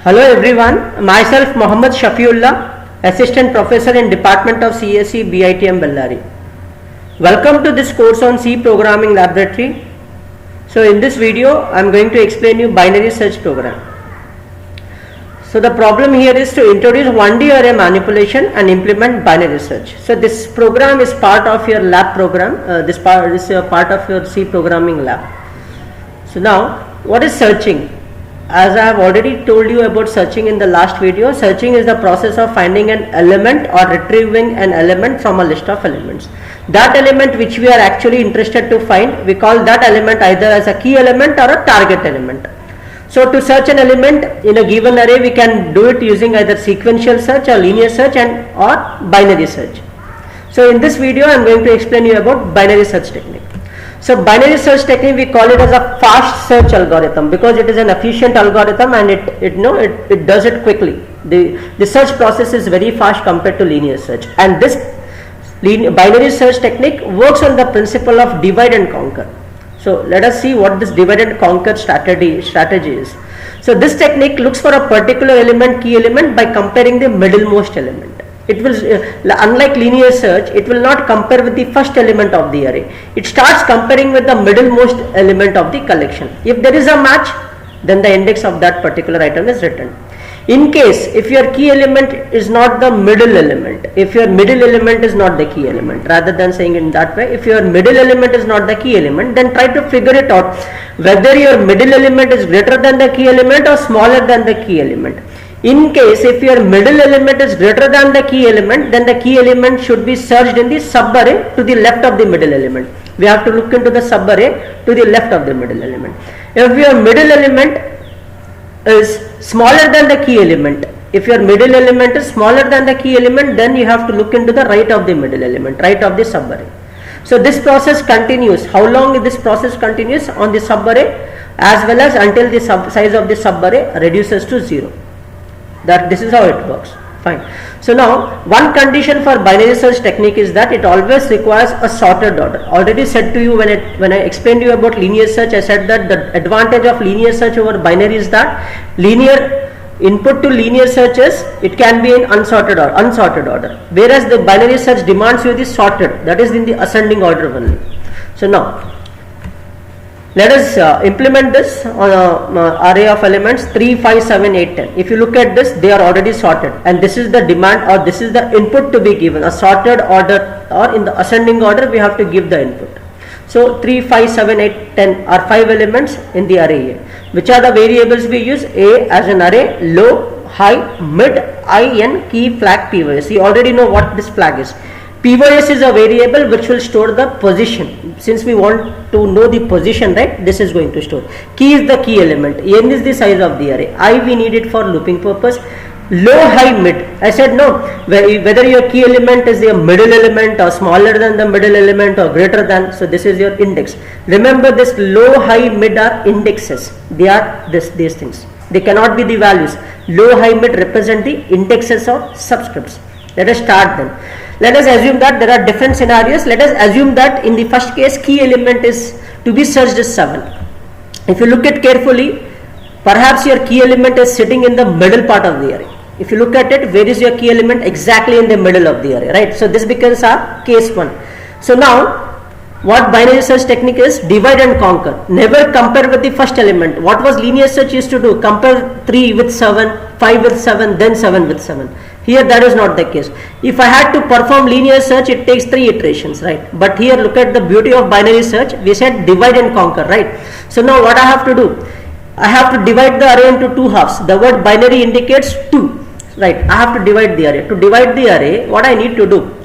Hello everyone, myself Mohammad Shafiullah, Assistant Professor in Department of CSE BITM Bellary. Welcome to this course on C Programming Laboratory. So in this video, I am going to explain you binary search program. So the problem here is to introduce 1D array manipulation and implement binary search. So this program is part of your lab program, this part is a part of your C programming lab. So now, what is searching? As I have already told you about searching in the last video, searching is the process of finding an element or retrieving an element from a list of elements. That element which we are actually interested to find, we call that element either as a key element or a target element. So to search an element in a given array, we can do it using either sequential search or linear search or binary search. So in this video, I am going to explain you about binary search technique. So binary search technique, we call it as a fast search algorithm because it is an efficient algorithm and it does it quickly. The search process is very fast compared to linear search, and this binary search technique works on the principle of divide and conquer. So let us see what this divide and conquer strategy is. So this technique looks for a particular element, key element, by comparing the middlemost element. It will, unlike linear search, it will not compare with the first element of the array. It starts comparing with the middlemost element of the collection. If there is a match, then the index of that particular item is written. In case if your key element is not the middle element, if your middle element is not the key element, rather than saying in that way, if your middle element is not the key element, then try to figure it out whether your middle element is greater than the key element or smaller than the key element. In case if your middle element is greater than the key element, then the key element should be searched in the subarray to the left of the middle element. We have to look into the subarray to the left of the middle element. If your middle element is smaller than the key element, if your middle element is smaller than the key element, then you have to look into the right of the middle element, right of the subarray. So this process continues. How long this process continues? On the subarray as well as until the size of the subarray reduces to 0. That this is how it works. Fine. So now one condition for binary search technique is that it always requires a sorted order. Already said to you when I explained to you about linear search, I said that the advantage of linear search over binary is that linear input to linear search is it can be in unsorted order, whereas the binary search demands you the sorted, that is in the ascending order only. So now let us implement this on an array of elements 3, 5, 7, 8, 10. If you look at this, they are already sorted, and this is the demand or this is the input to be given. A sorted order or in the ascending order, we have to give the input. So 3, 5, 7, 8, 10 are 5 elements in the array A. Which are the variables we use? A as an array, low, high, mid, IN, key, flag, POS. You already know what this flag is. POS is a variable which will store the position. Since we want to know the position, right, this is going to store. Key is the key element. N is the size of the array. I we need it for looping purpose. Low, high, mid. I said no. Whether your key element is the middle element or smaller than the middle element or greater than. So this is your index. Remember, this low, high, mid are indexes. They are these things. They cannot be the values. Low, high, mid represent the indexes of subscripts. Let us start then. Let us assume that there are different scenarios. Let us assume that in the first case, key element is to be searched as 7. If you look at carefully, perhaps your key element is sitting in the middle part of the array. If you look at it, where is your key element? Exactly in the middle of the array, right? So this becomes our case 1. So now, what binary search technique is? Divide and conquer. Never compare with the first element. What was linear search used to do? Compare 3 with 7, 5 with 7, then 7 with 7. Here that is not the case. If I had to perform linear search, it takes 3 iterations, right? But here look at the beauty of binary search. We said divide and conquer, right? So now what I have to do? I have to divide the array into 2 halves. The word binary indicates 2, right? I have to divide the array. To divide the array, what I need to do?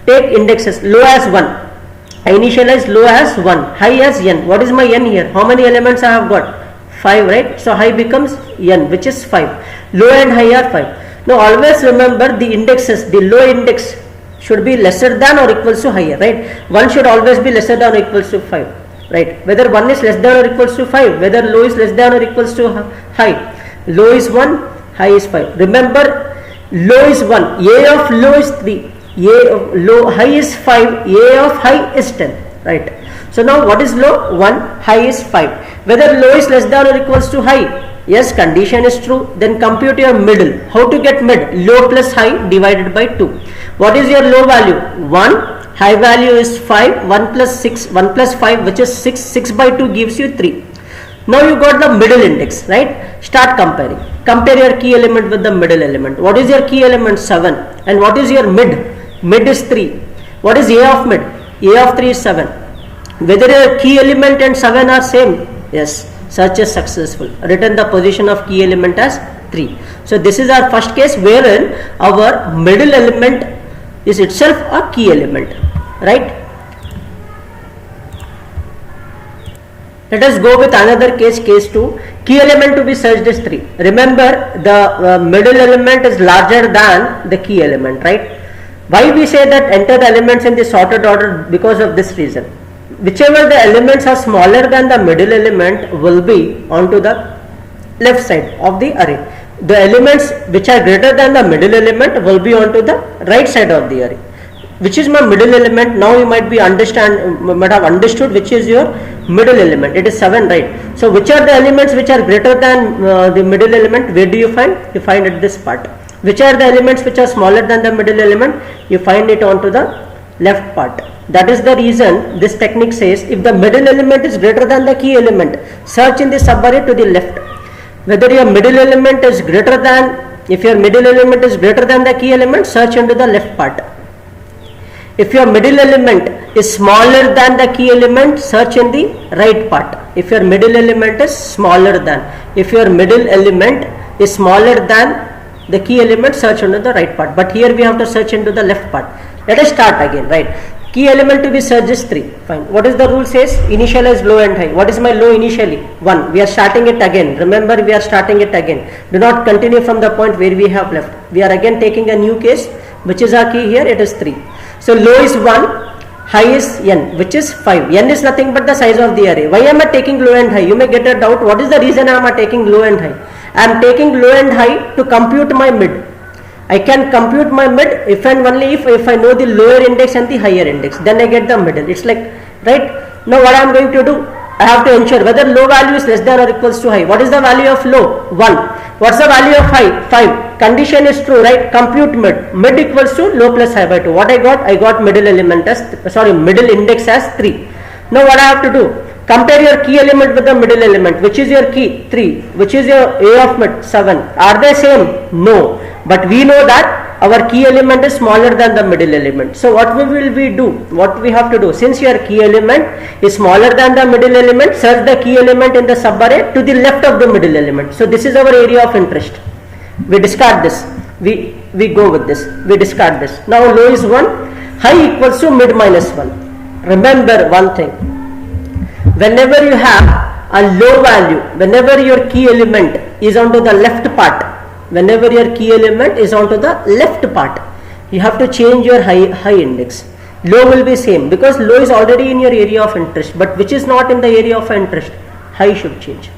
Take indexes low as 1. I initialize low as 1, high as n. What is my n here? How many elements I have got? 5, right? So high becomes n, which is 5. Low and high are 5. Now always remember the indexes, the low index should be lesser than or equals to higher, right? 1 should always be lesser than or equals to 5, right? Whether 1 is less than or equals to 5, whether low is less than or equals to high. Low is 1, high is 5. Remember, low is 1, A of low is 3, A of low, high is 5, A of high is 10, right? So now what is low? 1, high is 5. Whether low is less than or equals to high, Yes, condition is true. Then compute your middle. How to get mid? Low plus high divided by 2. What is your low value? 1. High value is 5. 1 plus 6. 1 plus 5, which is 6. 6 by 2 gives you 3. Now you got the middle index, right? Start comparing. Compare your key element with the middle element. What is your key element? 7. And what is your mid? Mid is 3. What is A of mid? A of 3 is 7. Whether your key element and 7 are same? Yes. Search is successful. Written the position of key element as 3. So this is our first case wherein our middle element is itself a key element, right? Let us go with another case, case 2. Key element to be searched is 3. Remember, the middle element is larger than the key element, right? Why we say that enter the elements in the sorted order? Because of this reason. Whichever the elements are smaller than the middle element will be onto the left side of the array. The elements which are greater than the middle element will be onto the right side of the array. Which is my middle element? Now you might have understood which is your middle element. It is 7, right? So which are the elements which are greater than the middle element? Where do you find? You find at this part. Which are the elements which are smaller than the middle element? You find it onto the left part. That is the reason this technique says if the middle element is greater than the key element, search in the subarray to the left. Whether your middle element is greater than, if your middle element is greater than the key element, search into the left part. If your middle element is smaller than the key element, search in the right part. If your middle element is smaller than, if your middle element is smaller than the key element, search into the right part. But here we have to search into the left part. Let us start again, right? Key element to be searched is 3. Fine. What is the rule says? Initialize low and high. What is my low initially? 1. We are starting it again. Remember, we are starting it again. Do not continue from the point where we have left. We are again taking a new case. Which is our key here? It is 3. So low is 1. High is n, which is 5. N is nothing but the size of the array. Why am I taking low and high? You may get a doubt. What is the reason I am taking low and high? I am taking low and high to compute my mid. I can compute my mid if and only if I know the lower index and the higher index. Then I get the middle. It's like, right? Now what I am going to do? I have to ensure whether low value is less than or equals to high. What is the value of low? 1. What's the value of high? 5. Condition is true, right? Compute mid. Mid equals to low plus high by 2. What I got? I got middle element as, middle index as 3. Now what I have to do? Compare your key element with the middle element. Which is your key? 3. Which is your A of mid? 7. Are they same? No. But we know that our key element is smaller than the middle element. So what will we do? What we have to do? Since your key element is smaller than the middle element, search the key element in the subarray to the left of the middle element. So this is our area of interest. We discard this. We go with this. We discard this. Now low is 1. High equals to mid minus 1. Remember one thing. Whenever you have a low value, whenever your key element is onto the left part, whenever your key element is onto the left part, you have to change your high index. Low will be same because low is already in your area of interest, but which is not in the area of interest, high should change,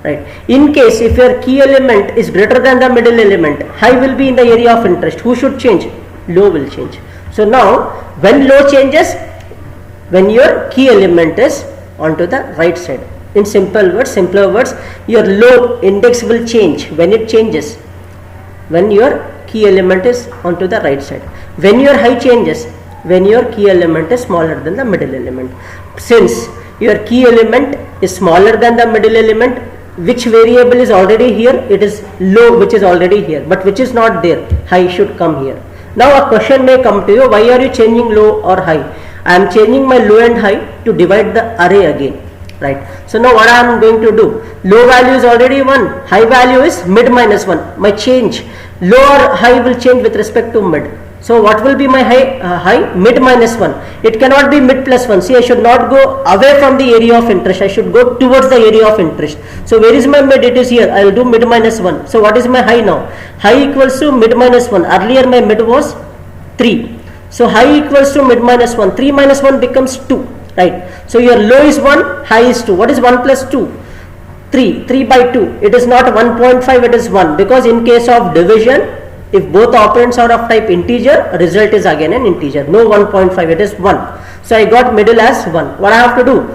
right? In case if your key element is greater than the middle element, high will be in the area of interest. Who should change? Low will change. So now when low changes, when your key element is onto the right side. In simpler words, your low index will change when it changes, when your key element is onto the right side. When your high changes, when your key element is smaller than the middle element. Since your key element is smaller than the middle element, which variable is already here? It is low, which is already here, but which is not there, high should come here. Now a question may come to you, why are you changing low or high? I am changing my low and high to divide the array again, right? So now what I am going to do? Low value is already 1, high value is mid minus 1. My change, low or high will change with respect to mid. So what will be my high? Mid minus 1. It cannot be mid plus 1. See, I should not go away from the area of interest. I should go towards the area of interest. So where is my mid? It is here. I will do mid minus 1. So what is my high now? High equals to mid minus 1. Earlier my mid was 3. So high equals to mid minus 1. 3 minus 1 becomes 2. Right. So your low is 1, high is 2. What is 1 plus 2? 3. 3 by 2. It is not 1.5, it is 1. Because in case of division, if both operands are of type integer, result is again an integer. No 1.5, it is 1. So I got middle as 1. What I have to do?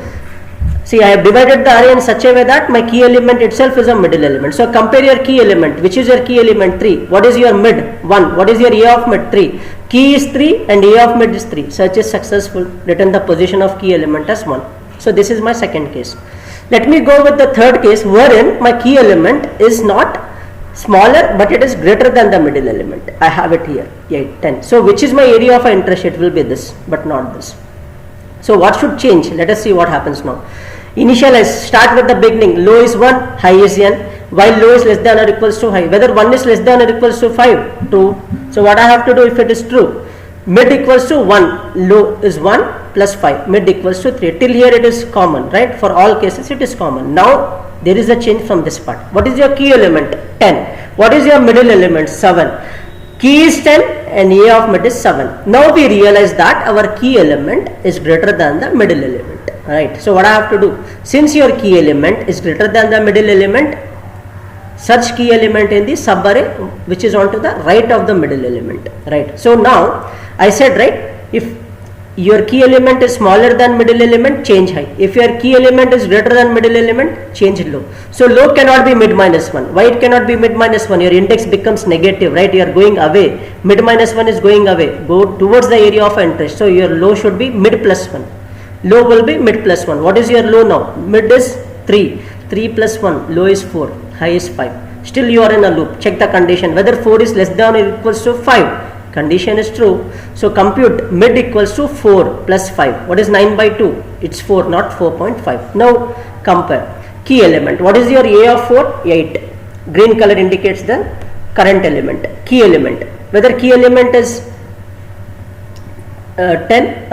See, I have divided the array in such a way that my key element itself is a middle element. So compare your key element. Which is your key element? 3. What is your mid? 1. What is your A of mid? 3. Key is 3 and A of mid is 3. Search is successful. Return the position of key element as 1. So this is my second case. Let me go with the third case, wherein my key element is not smaller but it is greater than the middle element. I have it here, 8, 10. So which is my area of interest? It will be this, but not this. So what should change? Let us see what happens now. Initialize, start with the beginning. Low is 1, high is n. While low is less than or equals to high. Whether 1 is less than or equals to 5, true. So what I have to do if it is true? Mid equals to 1, low is 1 plus 5, mid equals to 3. Till here it is common, right? For all cases it is common. Now there is a change from this part. What is your key element? 10. What is your middle element? 7. Key is 10 and A of mid is 7. Now we realize that our key element is greater than the middle element. Right. So what I have to do? Since your key element is greater than the middle element, search key element in the subarray which is onto the right of the middle element. Right. So now I said, right, if your key element is smaller than middle element, change high. If your key element is greater than middle element, change low. So low cannot be mid minus 1. Why it cannot be mid minus 1? Your index becomes negative, right? You are going away. Mid minus 1 is going away. Go towards the area of interest. So your low should be mid plus 1. Low will be mid plus 1. What is your low now? Mid is 3. 3 plus 1. Low is 4. High is 5. Still you are in a loop. Check the condition. Whether 4 is less than or equals to 5. Condition is true. So compute mid equals to 4 plus 5. What is 9 by 2? It's 4, not 4.5. Now compare. Key element. What is your A of 4? 8. Green color indicates the current element. Key element. Whether key element is 10,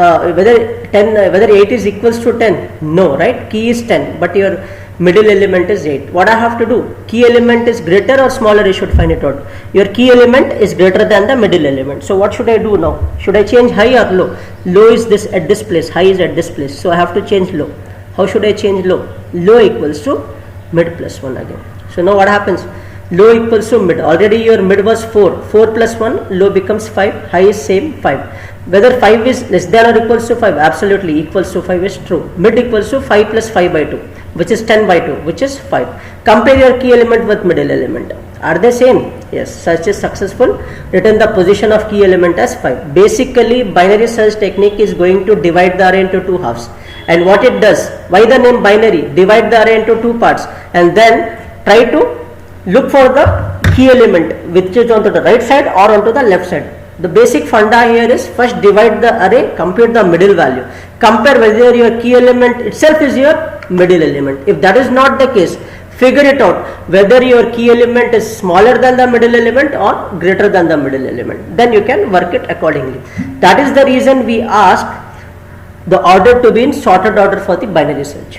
whether 8 is equals to 10? No, right? Key is 10, but your middle element is 8. What I have to do? Key element is greater or smaller? You should find it out. Your key element is greater than the middle element. So what should I do now? Should I change high or low? Low is this at this place, high is at this place. So I have to change low. How should I change low? Low equals to mid plus 1 again. So now what happens? Low equals to mid. Already your mid was 4. 4 plus 1, low becomes 5. High is same, 5. Whether 5 is less than or equals to 5? Absolutely, equals to 5 is true. Mid equals to 5 plus 5 by 2, which is 10 by 2, which is 5. Compare your key element with middle element. Are they same? Yes. Search is successful. Return the position of key element as 5. Basically, binary search technique is going to divide the array into two halves. And what it does? Why the name binary? Divide the array into two parts and then try to look for the key element which is onto the right side or onto the left side. The basic funda here is first divide the array, compute the middle value. Compare whether your key element itself is your middle element. If that is not the case, figure it out whether your key element is smaller than the middle element or greater than the middle element. Then you can work it accordingly. That is the reason we ask the order to be in sorted order for the binary search.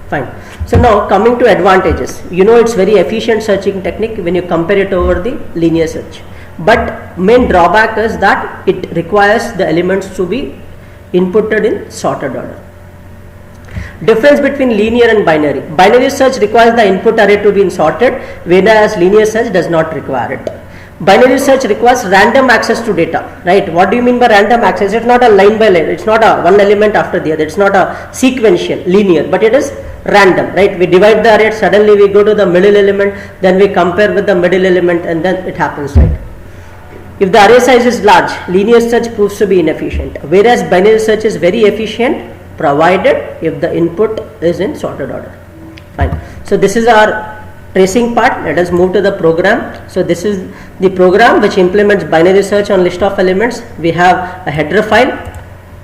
Fine. So now coming to advantages. You know it's very efficient searching technique when you compare it over the linear search. But main drawback is that it requires the elements to be inputted in sorted order. Difference between linear and binary. Binary search requires the input array to be in sorted, whereas linear search does not require it. Binary search requires random access to data, right? What do you mean by random access? It's not a line by line, it's not a one element after the other, it's not a sequential, linear, but it is random, right? We divide the array, suddenly we go to the middle element, then we compare with the middle element and then it happens, right? If the array size is large, linear search proves to be inefficient, whereas binary search is very efficient provided if the input is in sorted order. Fine. So this is our tracing part. Let us move to the program. So this is the program which implements binary search on list of elements. We have a header file,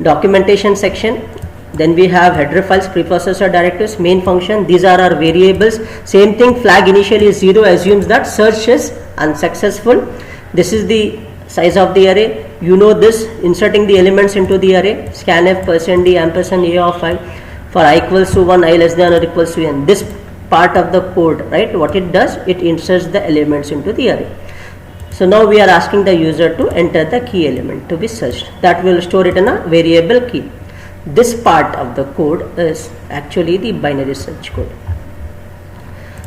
documentation section, then we have header files, preprocessor directives, main function. These are our variables. Same thing, flag initially is 0 assumes that search is unsuccessful. This is the size of the array. You know this, inserting the elements into the array, scanf %d ampersand a of I for I equals to 1, I less than or equals to n. This part of the code, right, what it does, it inserts the elements into the array. So now we are asking the user to enter the key element to be searched. That will store it in a variable key. This part of the code is actually the binary search code.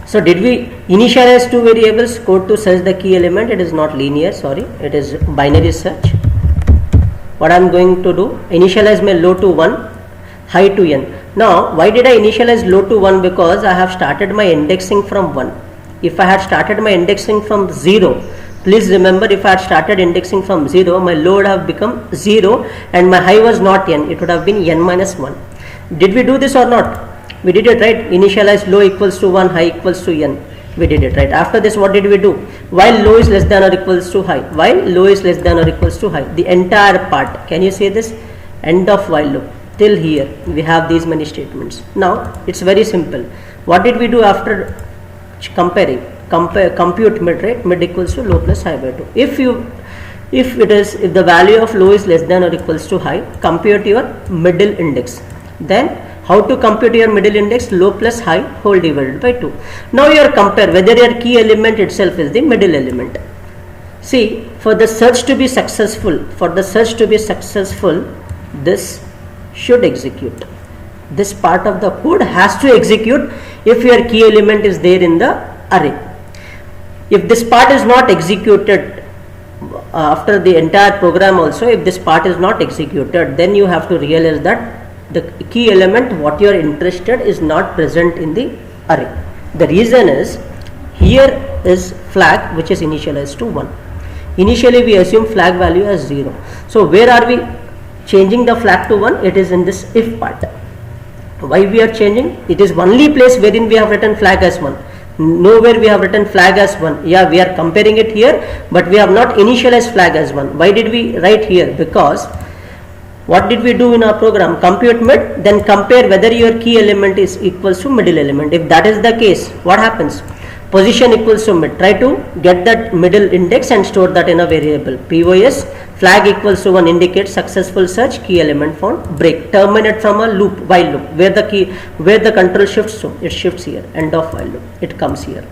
So did we initialize two variables code to search the key element? It is not linear, sorry, it is binary search. What I am going to do, initialize my low to 1, high to n. Now why did I initialize low to 1? Because I have started my indexing from 1. If I had started my indexing from 0, please remember, if I had started indexing from 0, my low would have become 0 and my high was not n, it would have been n minus 1. Did we do this or not? We did it, right? Initialize low equals to 1, high equals to n. We did it, right? After this, what did we do? While low is less than or equals to high, while low is less than or equals to high, the entire part, can you say this? End of while loop. Till here, we have these many statements. Now, it's very simple. What did we do after comparing? Compute mid, right? Mid equals to low plus high by 2. If the value of low is less than or equals to high, compute your middle index. Then how to compute your middle index? Low plus high whole divided by 2. Now you are compare whether your key element itself is the middle element. See, for the search to be successful, this should execute. This part of the code has to execute if your key element is there in the array. If this part is not executed after the entire program also, if this part is not executed, then you have to realize that the key element what you are interested is not present in the array. The reason is, here is flag which is initialized to 1. Initially we assume flag value as 0. So where are we changing the flag to 1? It is in this if part. Why we are changing? It is only place wherein we have written flag as 1. Nowhere we have written flag as 1. Yeah, we are comparing it here, but we have not initialized flag as 1. Why did we write here? Because what did we do in our program? Compute mid, then compare whether your key element is equals to middle element. If that is the case, what happens? Position equals to mid. Try to get that middle index and store that in a variable. POS flag equals to 1 indicates successful search, key element found, break. Terminate from a loop, while loop, where the control shifts to, it shifts here. End of while loop, it comes here,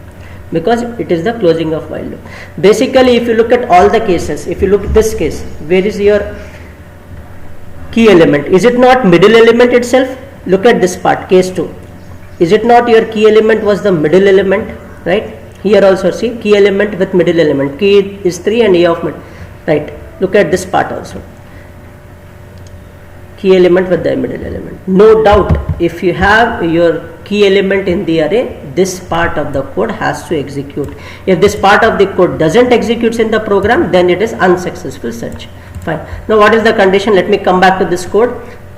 because it is the closing of while loop. Basically, if you look at all the cases, if you look at this case, where is your key element? Is it not middle element itself? Look at this part, case 2. Is it not your key element was the middle element, right? Here also see key element with middle element. Key is 3 and A of mid, right? Look at this part also. Key element with the middle element. No doubt, if you have your key element in the array, this part of the code has to execute. If this part of the code doesn't execute in the program, then it is unsuccessful search. Fine. Now what is the condition? Let me come back to this code.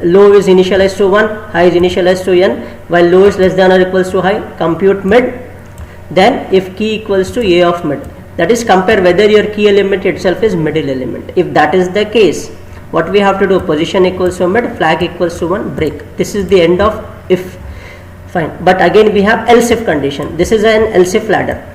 Low is initialized to 1, high is initialized to n. While low is less than or equals to high, compute mid. Then if key equals to A of mid, that is compare whether your key element itself is middle element. If that is the case, what we have to do? Position equals to mid, flag equals to 1, break. This is the end of if. Fine. But again we have else if condition. This is an else if ladder.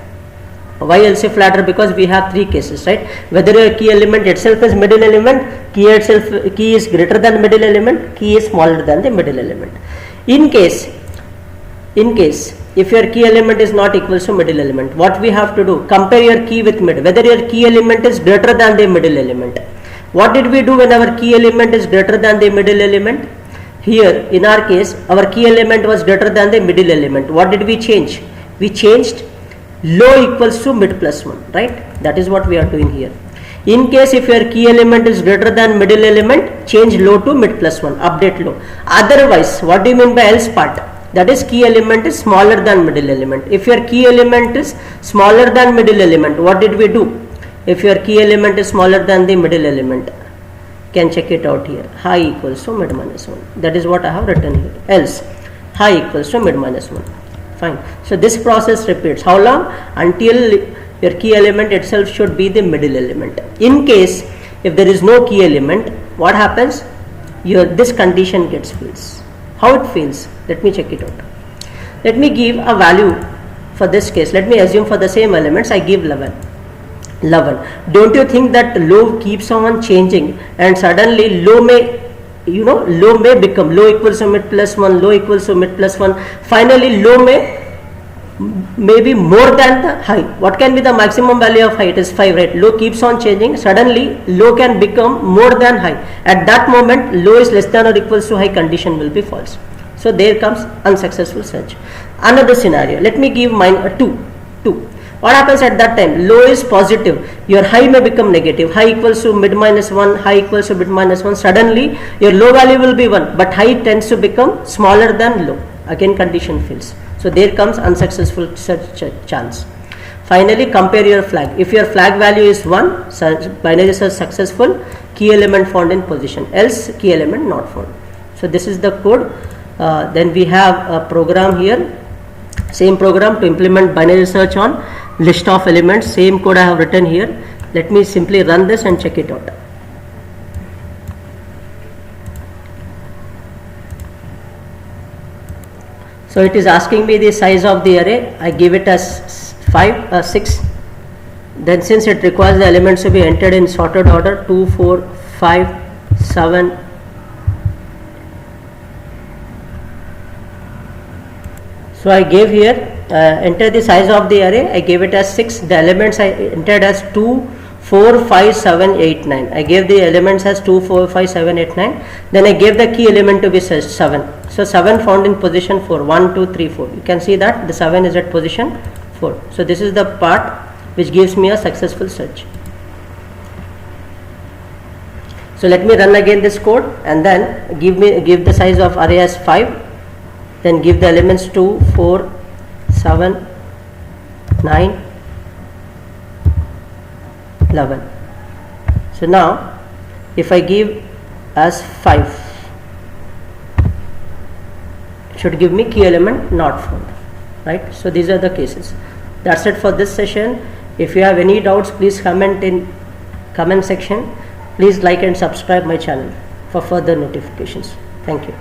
Why else if ladder? Because we have 3 cases, right? Whether your key element itself is middle element, key is greater than middle element, key is smaller than the middle element. In case if your key element is not equal to middle element, what we have to do? Compare your key with mid, whether your key element is greater than the middle element. What did we do when our key element is greater than the middle element? Here in our case, our key element was greater than the middle element. What did we change? We changed low equals to mid plus 1, right? That is what we are doing here. In case if your key element is greater than middle element, change low to mid plus 1, update low. Otherwise, what do you mean by else part? That is key element is smaller than middle element. If your key element is smaller than middle element, what did we do? If your key element is smaller than the middle element, can check it out here. High equals to mid minus 1. That is what I have written here. Else high equals to mid minus 1. Fine. So this process repeats. How long? Until your key element itself should be the middle element. In case if there is no key element, what happens? This condition gets fails. How it fails? Let me check it out. Let me give a value for this case. Let me assume for the same elements I give 11. Don't you think that low keeps on changing and suddenly low may become low equals to mid plus 1, low equals to mid plus 1. Finally low may be more than the high. What can be the maximum value of high? It is 5, right? Low keeps on changing. Suddenly low can become more than high. At that moment low is less than or equals to high, condition will be false. So there comes unsuccessful search. Another scenario. Let me give mine 2. What happens at that time? Low is positive, your high may become negative. High equals to mid minus 1, high equals to mid minus 1. Suddenly your low value will be 1, but high tends to become smaller than low. Again condition fails. So there comes unsuccessful search chance. Finally, compare your flag. If your flag value is 1, binary search successful, key element found in position, else key element not found. So this is the code. Then we have a program here, same program to implement binary search on list of elements. Same code I have written here. Let me simply run this and check it out. So it is asking me the size of the array. I give it as 6. Then since it requires the elements to be entered in sorted order, 2, 4, 5, 7. So I gave here, enter the size of the array. I gave it as 6. The elements I entered as 2, 4, 5, 7, 8, 9. I gave the elements as 2, 4, 5, 7, 8, 9. Then I gave the key element to be 7. So 7 found in position 4. 1, 2, 3, 4. You can see that the 7 is at position 4. So this is the part which gives me a successful search. So let me run again this code and then give the size of array as 5. Then give the elements 2, 4, 7, 9, 11. So now if I give as 5, it should give me key element not found, right? So these are the cases. That's it for this session. If you have any doubts, please comment in comment section. Please like and subscribe my channel for further notifications. Thank you.